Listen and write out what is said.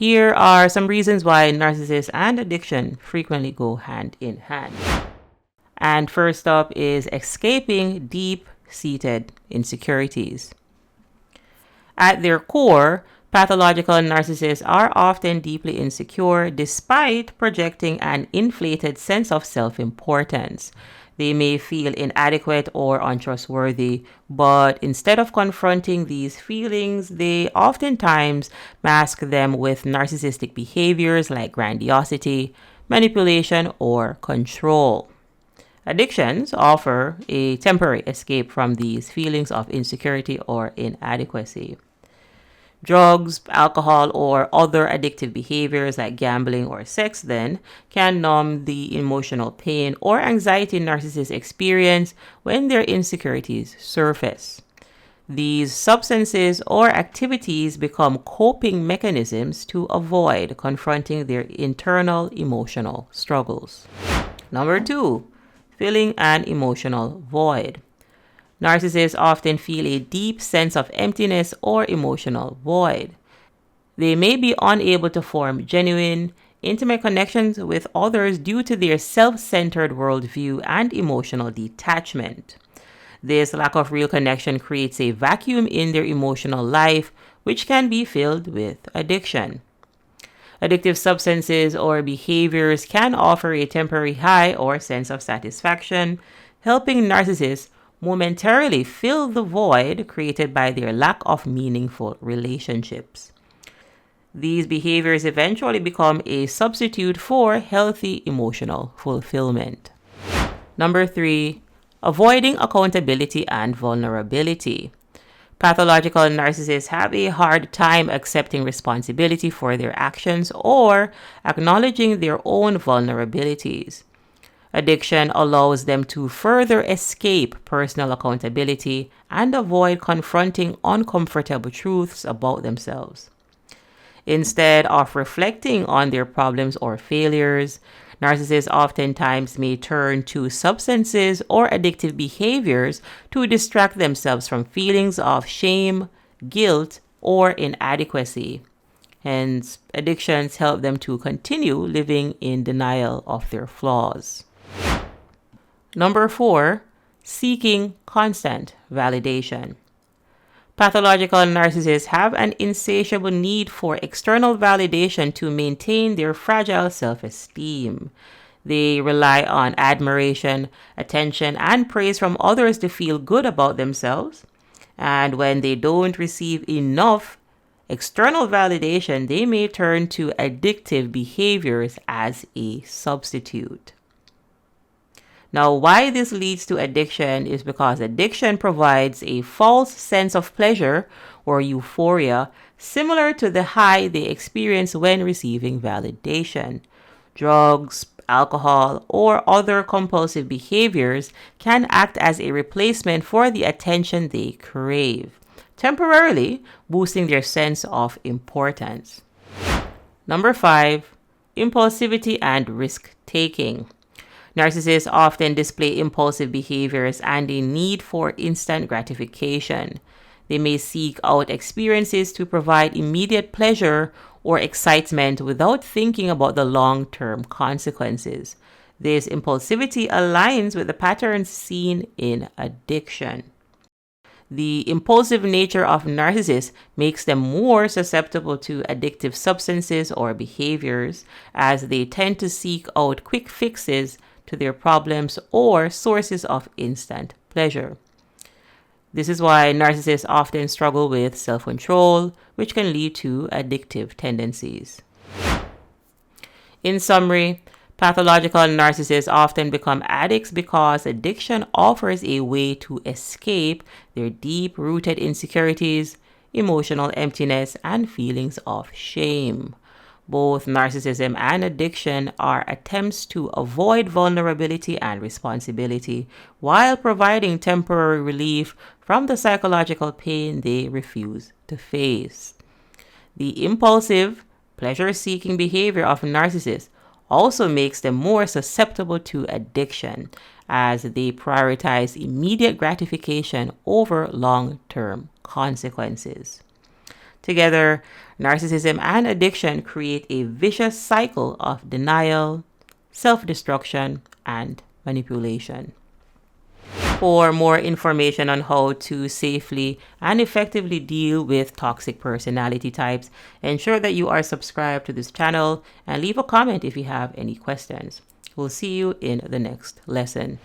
Here are some reasons why narcissism and addiction frequently go hand in hand. And first up is escaping deep-seated insecurities. At their core, pathological narcissists are often deeply insecure despite projecting an inflated sense of self-importance. They may feel inadequate or untrustworthy, but instead of confronting these feelings, they oftentimes mask them with narcissistic behaviors like grandiosity, manipulation, or control. Addictions offer a temporary escape from these feelings of insecurity or inadequacy. Drugs, alcohol, or other addictive behaviors like gambling or sex then can numb the emotional pain or anxiety narcissists experience when their insecurities surface. These substances or activities become coping mechanisms to avoid confronting their internal emotional struggles. Number 2, filling an emotional void. Narcissists often feel a deep sense of emptiness or emotional void. They may be unable to form genuine, intimate connections with others due to their self-centered worldview and emotional detachment. This lack of real connection creates a vacuum in their emotional life, which can be filled with addiction. Addictive substances or behaviors can offer a temporary high or sense of satisfaction, helping narcissists momentarily fill the void created by their lack of meaningful relationships. These behaviors eventually become a substitute for healthy emotional fulfillment. Number 3, avoiding accountability and vulnerability. Pathological narcissists have a hard time accepting responsibility for their actions or acknowledging their own vulnerabilities. Addiction allows them to further escape personal accountability and avoid confronting uncomfortable truths about themselves. Instead of reflecting on their problems or failures, narcissists oftentimes may turn to substances or addictive behaviors to distract themselves from feelings of shame, guilt, or inadequacy. Hence, addictions help them to continue living in denial of their flaws. Number 4, seeking constant validation. Pathological narcissists have an insatiable need for external validation to maintain their fragile self-esteem. They rely on admiration, attention, and praise from others to feel good about themselves. And when they don't receive enough external validation, they may turn to addictive behaviors as a substitute. Now, why this leads to addiction is because addiction provides a false sense of pleasure or euphoria similar to the high they experience when receiving validation. Drugs, alcohol, or other compulsive behaviors can act as a replacement for the attention they crave, temporarily boosting their sense of importance. Number 5, impulsivity and risk-taking. Narcissists often display impulsive behaviors and a need for instant gratification. They may seek out experiences to provide immediate pleasure or excitement without thinking about the long-term consequences. This impulsivity aligns with the patterns seen in addiction. The impulsive nature of narcissists makes them more susceptible to addictive substances or behaviors, as they tend to seek out quick fixes to their problems or sources of instant pleasure. This is why narcissists often struggle with self-control, which can lead to addictive tendencies. In summary, pathological narcissists often become addicts because addiction offers a way to escape their deep-rooted insecurities, emotional emptiness, and feelings of shame. Both narcissism and addiction are attempts to avoid vulnerability and responsibility while providing temporary relief from the psychological pain they refuse to face. The impulsive, pleasure-seeking behavior of narcissists also makes them more susceptible to addiction, as they prioritize immediate gratification over long-term consequences. Together, narcissism and addiction create a vicious cycle of denial, self-destruction, and manipulation. For more information on how to safely and effectively deal with toxic personality types, ensure that you are subscribed to this channel and leave a comment if you have any questions. We'll see you in the next lesson.